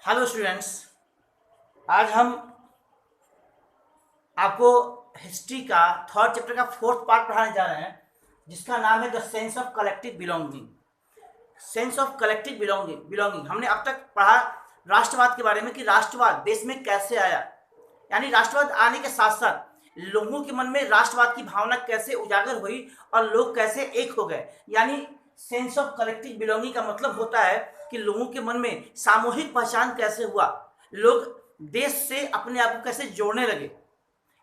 Hello students. आज हम आपको हिस्ट्री का थर्ड चैप्टर का फोर्थ पार्ट पढ़ाने जा रहे हैं, जिसका नाम है the sense of collective belonging. Sense of collective belonging हमने अब तक पढ़ा राष्ट्रवाद के बारे में कि राष्ट्रवाद देश में कैसे आया, यानी राष्ट्रवाद आने के साथ साथ लोगों के मन में राष्ट्रवाद की भावना कैसे उजागर हुई और लोग कैसे एक हो गए। यानी सेंस ऑफ कलेक्टिव बिलोंगिंग का मतलब होता है कि लोगों के मन में सामूहिक पहचान कैसे हुआ, लोग देश से अपने आप को कैसे जोड़ने लगे।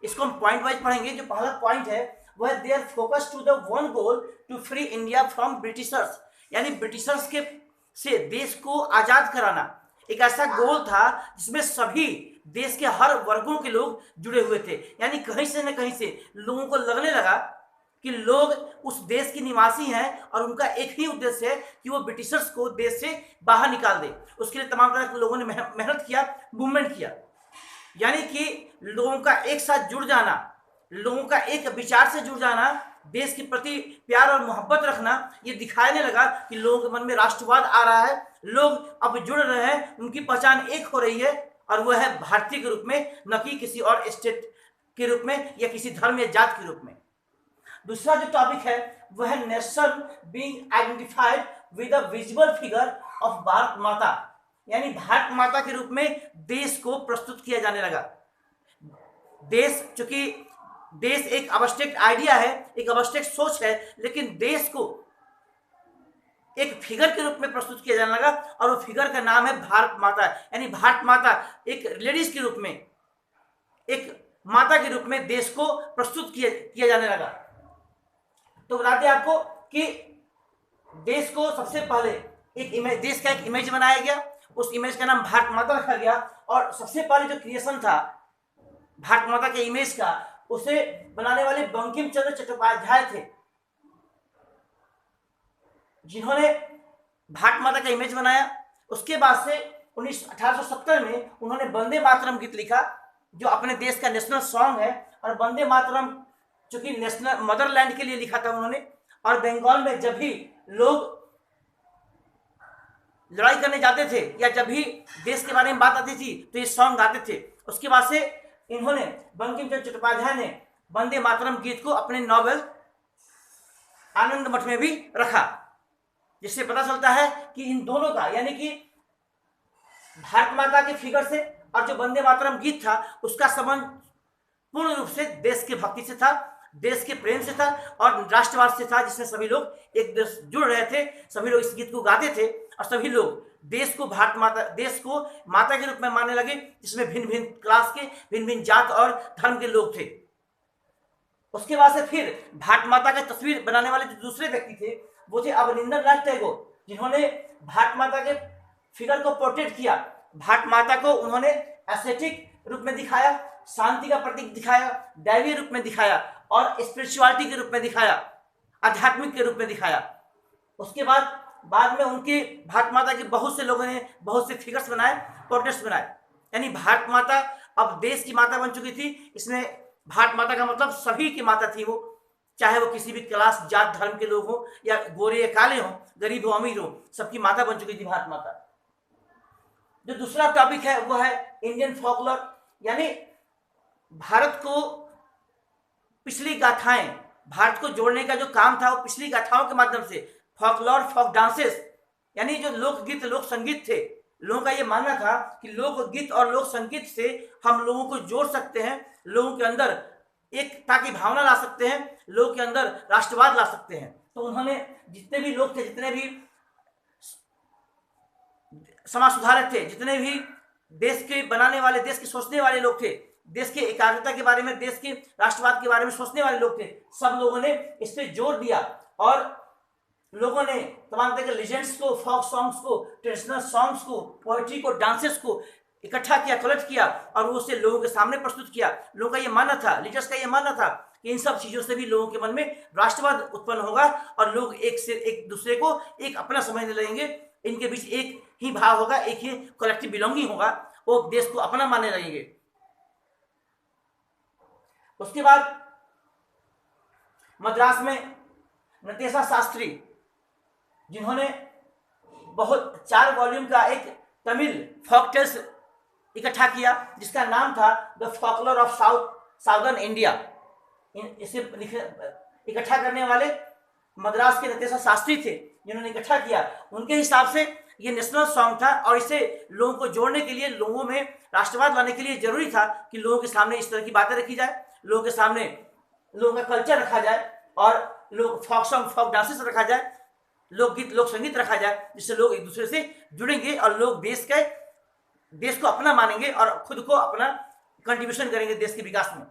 इसको हम पॉइंट वाइज पढ़ेंगे। जो पहला पॉइंट है वह their focus to the one goal to free India from Britishers, यानी ब्रिटिशर्स के से देश को आजाद कराना। एक ऐसा गोल था जिसमें सभी देश के हर वर्गों के लोग जुड़े हुए थे, यानी कहीं से न कहीं से लोगों को लगने लगा कि लोग उस देश के निवासी हैं और उनका एक ही उद्देश्य है कि वो ब्रिटिशर्स को देश से बाहर निकाल दे। उसके लिए तमाम तरह के लोगों ने मेहनत किया, मूवमेंट किया, यानी कि लोगों का एक साथ जुड़ जाना, लोगों का एक विचार से जुड़ जाना, देश के प्रति प्यार और मोहब्बत रखना, ये दिखाने लगा कि लोगों के मन में राष्ट्रवाद आ रहा है, लोग अब जुड़ रहे हैं, उनकी पहचान एक हो रही है और वह है भारतीय के रूप में, न कि किसी और स्टेट के रूप में या किसी धर्म या जात के रूप में। दूसरा जो टॉपिक है वह है nation being identified with a visible figure of Bharat माता, यानी भारत माता के रूप में देश को प्रस्तुत किया जाने लगा। देश, चूंकि देश एक अब्स्ट्रैक्ट आइडिया है, एक अब्स्ट्रैक्ट सोच है, लेकिन देश को एक फिगर के रूप में प्रस्तुत किया जाने लगा और वो फिगर का नाम है भारत माता। यानी भारत माता एक लेडीज के रूप में, एक माता के रूप में देश को प्रस्तुत किया जाने लगा। तो बताते हैं आपको कि देश को सबसे पहले एक इमेज, देश का एक इमेज बनाया गया, उस इमेज का नाम भारत माता रखा गया और सबसे पहले जो क्रिएशन था भारत माता के इमेज का, उसे बनाने वाले बंकिम चंद्र चट्टोपाध्याय थे, जिन्होंने भारत माता का इमेज बनाया। उसके बाद से 1870 में उन्होंने वंदे मातरम गीत लिखा, जो अपने देश का नेशनल सॉन्ग है। और वंदे मातरम चूंकि नेशनल मदरलैंड के लिए लिखा था उन्होंने, और बंगाल में जब भी लोग लड़ाई करने जाते थे या जब भी देश के बारे में बात आती थी तो ये सॉन्ग गाते थे। उसके बाद से इन्होंने, बंकिम चंद्र चट्टोपाध्याय ने वंदे मातरम गीत को अपने नॉवेल आनंद मठ में भी रखा, जिससे पता चलता है कि इन दोनों का, यानी कि भारत माता के फिगर से और जो वंदे मातरम गीत था उसका संबंध पूर्ण रूप से देश के भक्ति से था, देश के प्रेम से था और राष्ट्रवाद से था, जिसमें सभी लोग एक देश जुड़ रहे थे, सभी लोग इस गीत को गाते थे और सभी लोग देश को भारत माता, देश को माता के रूप में मानने लगे, जिसमें भिन्न भिन्न क्लास के, भिन्न भिन्न जात और धर्म के लोग थे। उसके बाद से फिर भारत माता का तस्वीर बनाने वाले जो दूसरे व्यक्ति थे वो थे अवनिंदरनाथ टैगोर, जिन्होंने भारत माता के फिगर को पोर्ट्रेट किया। भारत माता को उन्होंने एस्थेटिक रूप में दिखाया, शांति का प्रतीक दिखाया, दैवीय रूप में दिखाया और स्पिरिचुअलिटी के रूप में दिखाया, आध्यात्मिक के रूप में दिखाया। उसके बाद में उनके भारत माता के बहुत से लोगों ने बहुत से फिगर्स बनाए, पोर्ट्रेट्स बनाए, यानी भारत माता अब देश की माता बन चुकी थी। इसमें भारत माता का मतलब सभी की माता थी, वो चाहे वो किसी भी क्लास, जात, धर्म के लोग हो या गोरे या काले हो, गरीब हो, अमीर हो, सबकी माता बन चुकी थी भारत माता। जो दूसरा टॉपिक है वो है इंडियन फोकलोर, यानी भारत को पिछली गाथाएं, भारत को जोड़ने का जो काम था वो पिछली गाथाओं के माध्यम से, फोकलोर, फोक डांसेस, यानी जो लोकगीत, लोक संगीत थे। लोगों का ये मानना था कि लोकगीत और लोक संगीत से हम लोगों को जोड़ सकते हैं, लोगों के अंदर एकता की भावना ला सकते हैं, लोगों के अंदर राष्ट्रवाद ला सकते हैं। तो उन्होंने जितने भी लोग थे, जितने भी समाज सुधारक थे, जितने भी देश के बनाने वाले, देश के सोचने वाले लोग थे, देश की एकाग्रता के बारे में, देश के राष्ट्रवाद के बारे में सोचने वाले लोग थे, सब लोगों ने इस पर जोर दिया और लोगों ने तमाम तरह के लेजेंड्स को, फोक सॉन्ग्स को, ट्रेडिशनल सॉन्ग्स को, पोएट्री को, डांसेस को इकट्ठा किया, कलेक्ट किया और वो उसे लोगों के सामने प्रस्तुत किया। लोगों का ये मानना था, लीडर्स का ये मानना था कि इन सब चीजों से भी लोगों के मन में राष्ट्रवाद उत्पन्न होगा और लोग एक दूसरे को एक अपना समझने लगेंगे, इनके बीच एक ही भाव होगा, एक ही कलेक्टिव बिलोंगिंग होगा, वो देश को अपना मानने लगेंगे। उसके बाद मद्रास में नटेशा शास्त्री, जिन्होंने बहुत 4 वॉल्यूम का एक तमिल फोक टेल्स इकट्ठा किया, जिसका नाम था द फॉकलर ऑफ साउदर्न इंडिया। इसे इकट्ठा करने वाले मद्रास के नटेशर शास्त्री थे, जिन्होंने इकट्ठा किया। उनके हिसाब से ये नेशनल सॉन्ग था और इसे लोगों को जोड़ने के लिए, लोगों में राष्ट्रवाद लाने के लिए जरूरी था कि लोगों के सामने इस तरह की बातें रखी जाए, लोगों के सामने लोगों का कल्चर रखा जाए और लोग फोक सॉन्ग, फोक डांसेस रखा जाए, लोकगीत, लोक संगीत रखा जाए, जिससे लोग एक दूसरे से जुड़ेंगे और लोग देश को अपना मानेंगे और खुद को अपना कंट्रीब्यूशन करेंगे देश के विकास में।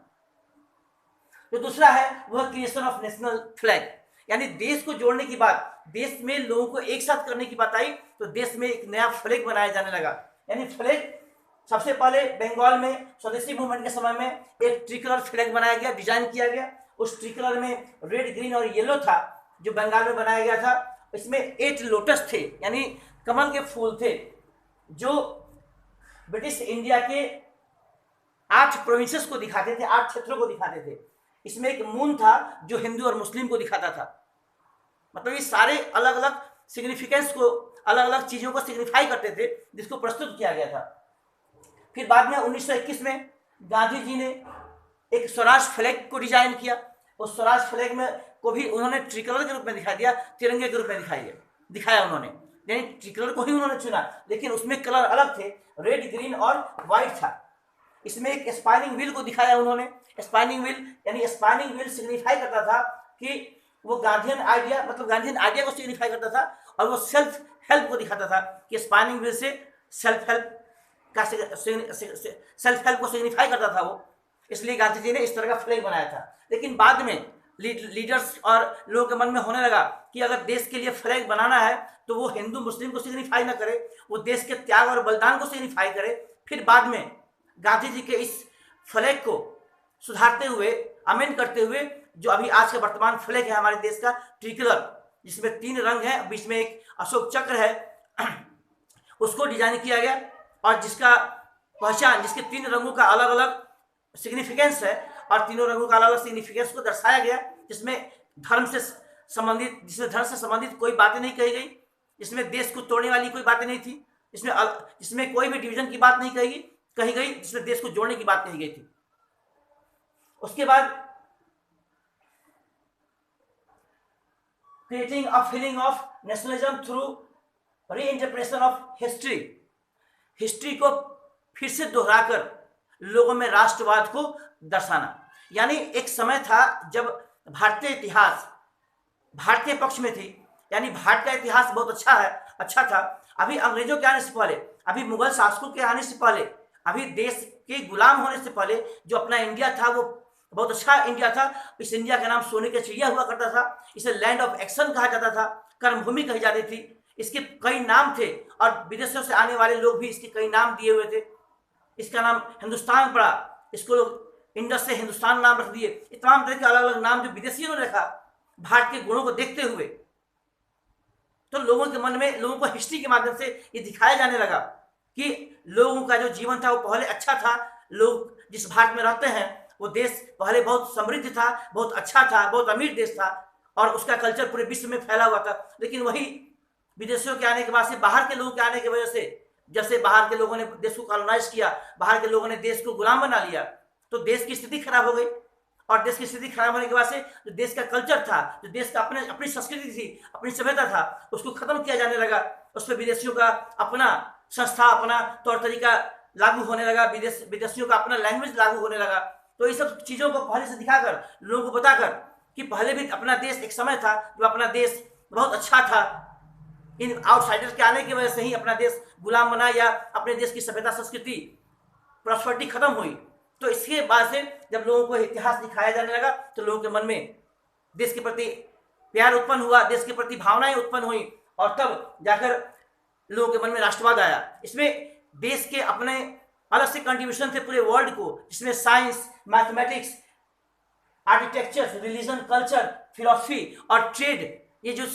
तो दूसरा है वह क्रिएशन ऑफ नेशनल फ्लैग, यानी देश को जोड़ने की बात, देश में लोगों को एक साथ करने की बात आई तो देश में एक नया फ्लैग बनाया जाने लगा। यानी फ्लैग सबसे पहले बंगाल में स्वदेशी मूवमेंट के समय में एक ट्रिकलर फ्लैग बनाया गया, डिजाइन किया गया। उस ट्रिकलर में रेड, ग्रीन और येलो था, जो बंगाल में बनाया गया था। इसमें 8 लोटस थे, यानी कमल के फूल थे, जो ब्रिटिश इंडिया के 8 प्रोविंसेस को दिखाते थे, 8 क्षेत्रों को दिखाते थे। इसमें एक मून था जो हिंदू और मुस्लिम को दिखाता था। मतलब ये सारे अलग अलग सिग्निफिकेंस को, अलग अलग चीजों को सिग्निफाई करते थे, जिसको प्रस्तुत किया गया था। फिर बाद में 1921 में गांधी जी ने एक स्वराज फ्लैग को डिजाइन किया। उस स्वराज फ्लैग में को भी उन्होंने ट्रिकलर के रूप में दिखा दिया, तिरंगे के रूप में दिखाया उन्होंने, यानी ट्रिकलर को ही उन्होंने चुना, लेकिन उसमें कलर अलग थे, रेड, ग्रीन और व्हाइट था। इसमें एक स्पाइनिंग व्हील को दिखाया उन्होंने। स्पाइनिंग व्हील, यानी स्पाइनिंग व्हील सिग्निफाई करता था कि वो गांधीयन आइडिया, मतलब गांधीयन आइडिया को सिग्निफाई करता था, और वो सेल्फ हेल्प को दिखाता था कि स्पाइनिंग व्हील से सेल्फ हेल्प को सिग्निफाई करता था वो। इसलिए गांधी जी ने इस तरह का फ्लैग बनाया था। लेकिन बाद में लीडर्स और लोगों के मन में होने लगा कि अगर देश के लिए फ्लैग बनाना है तो वो हिंदू मुस्लिम को सिग्निफाई ना करे, वो देश के त्याग और बलिदान को सिग्निफाई करे। फिर बाद में गांधी जी के इस फ्लैग को सुधारते हुए, अमेंड करते हुए, जो अभी आज का वर्तमान फ्लैग है हमारे देश का, ट्रिकलर, जिसमें 3 रंग है, बीच में एक अशोक चक्र है, उसको डिजाइन किया गया और जिसका पहचान, जिसके 3 रंगों का अलग अलग सिग्निफिकेंस है और तीनों रंगों का अलग अलग सिग्निफिकेंस को दर्शाया गया, जिसमें धर्म से संबंधित कोई बातें नहीं कही गई, जिसमें देश को तोड़ने वाली कोई बातें नहीं थी, जिसमें कोई भी डिवीजन की बात नहीं कही गई, जिसमें देश को जोड़ने की बात कही गई थी। उसके बाद creating a feeling of nationalism through reinterpretation of history को फिर से दोहराकर लोगों में राष्ट्रवाद को दर्शाना। यानी एक समय था जब भारतीय इतिहास भारतीय पक्ष में थी, यानी भारत का इतिहास बहुत अच्छा था। अभी अंग्रेजों के आने से पहले, अभी मुगल शासकों के आने से पहले, अभी देश के गुलाम होने से पहले जो अपना इंडिया था वो बहुत अच्छा इंडिया था। इस इंडिया का नाम सोने की चिड़िया हुआ करता था, इसे लैंड ऑफ एक्शन कहा जाता था, कर्मभूमि कही जाती थी, इसके कई नाम थे और विदेशों से आने वाले लोग भी इसके कई नाम दिए हुए थे। इसका नाम हिंदुस्तान पड़ा, इसको लोग इंडस से हिंदुस्तान नाम रख दिए। तमाम तरह के अलग अलग नाम जो विदेशियों ने रखा भारत के गुणों को देखते हुए, तो लोगों के मन में, लोगों को हिस्ट्री के माध्यम से ये दिखाया जाने लगा कि लोगों का जो जीवन था वो पहले अच्छा था। लोग जिस भारत में रहते हैं वो देश पहले बहुत समृद्ध था, बहुत अच्छा था, बहुत अमीर देश था और उसका कल्चर पूरे विश्व में फैला हुआ था। लेकिन वही विदेशियों के आने के बाद से, बाहर के लोगों के आने की वजह से, जब से बाहर के लोगों ने देश को कॉलोनाइज किया, बाहर के लोगों ने देश को गुलाम बना लिया, तो देश की स्थिति खराब हो गई। और देश की स्थिति खराब होने के बाद से जो देश का कल्चर था, जो देश का अपनी संस्कृति थी, अपनी सभ्यता था, उसको खत्म किया जाने लगा। उस पर विदेशियों का अपना संस्था, अपना तौर तरीका लागू होने लगा, विदेशियों का अपना लैंग्वेज लागू होने लगा। तो ये सब चीज़ों को पहले से दिखाकर, लोगों को बताकर कि पहले भी अपना देश एक समय था जो अपना देश बहुत अच्छा था, इन आउटसाइडर्स के आने की वजह से ही अपना देश गुलाम बना या अपने देश की सभ्यता, संस्कृति, प्रॉस्पेरिटी खत्म हुई। तो इसके बाद से जब लोगों को इतिहास दिखाया जाने लगा तो लोगों के मन में देश के प्रति प्यार उत्पन्न हुआ, देश के प्रति भावनाएं उत्पन्न हुई और तब जाकर लोगों के मन में राष्ट्रवाद आया। इसमें देश के अपने अलग से कंट्रीब्यूशन थे पूरे वर्ल्ड को, जिसमें science, mathematics, architecture, religion, culture, philosophy और ट्रेड, ये जो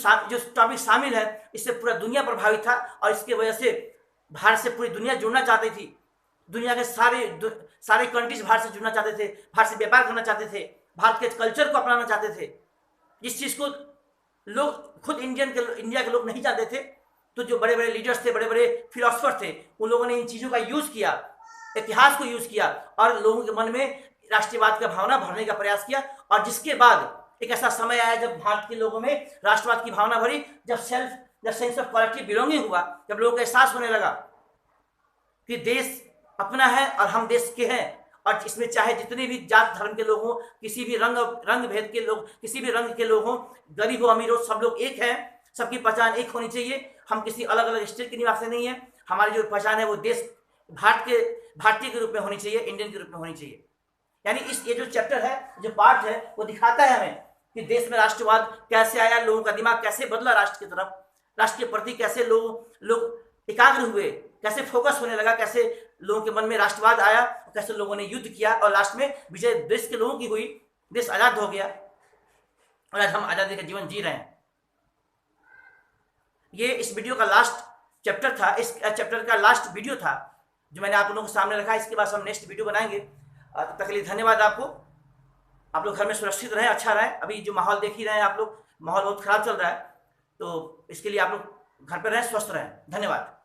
टॉपिक शामिल है, इससे पूरा दुनिया प्रभावित था और इसके वजह से भारत से पूरी दुनिया जुड़ना चाहती थी। दुनिया के सारे कंट्रीज भारत से जुड़ना चाहते थे, भारत से व्यापार करना चाहते थे, भारत के कल्चर को अपनाना चाहते थे, जिस चीज़ को लोग खुद इंडिया के लोग नहीं चाहते थे, तो जो बड़े बड़े लीडर्स थे, बड़े बड़े फिलोसफर थे, उन लोगों ने इन चीज़ों का यूज़ किया, इतिहास को यूज़ किया और लोगों के मन में राष्ट्रीयवाद का भावना भरने का प्रयास किया। और जिसके बाद एक ऐसा समय आया जब भारत के लोगों में राष्ट्रवाद की भावना भरी, जब सेंस ऑफ कलेक्टिव बिलोंगिंग हुआ, जब लोगों को एहसास होने लगा कि देश अपना है और हम देश के हैं, और इसमें चाहे जितने भी जात धर्म के लोग हों, किसी भी रंग भेद के लोग, किसी भी रंग के लोग हों, गरीब हो अमीर हो, सब लोग एक हैं, सबकी पहचान एक होनी चाहिए। हम किसी अलग अलग स्टेट के निवासी नहीं है, हमारी जो पहचान है वो देश भारतीय के रूप में होनी चाहिए, इंडियन के रूप में होनी चाहिए। यानी ये जो चैप्टर है, जो पार्ट है, वो दिखाता है हमें कि देश में राष्ट्रवाद कैसे आया, लोगों का दिमाग कैसे बदला राष्ट्र की तरफ, राष्ट्र के प्रति कैसे लोग एकाग्र हुए, कैसे फोकस होने लगा, कैसे लोगों के मन में राष्ट्रवाद आया, कैसे लोगों ने युद्ध किया और लास्ट में विजय देश के लोगों की हुई, देश आजाद हो गया और आज हम आजादी का जीवन जी रहे हैं। ये इस वीडियो का लास्ट चैप्टर था, इस चैप्टर का लास्ट वीडियो था जो मैंने आप लोगों के सामने रखा। इसके बाद हम नेक्स्ट वीडियो बनाएंगे। तब तक के लिए धन्यवाद आपको। आप लोग घर में सुरक्षित रहें, अच्छा रहें। अभी जो माहौल देख ही रहे हैं आप लोग, माहौल बहुत खराब चल रहा है, तो इसके लिए आप लोग घर पर रहें, स्वस्थ रहें। धन्यवाद।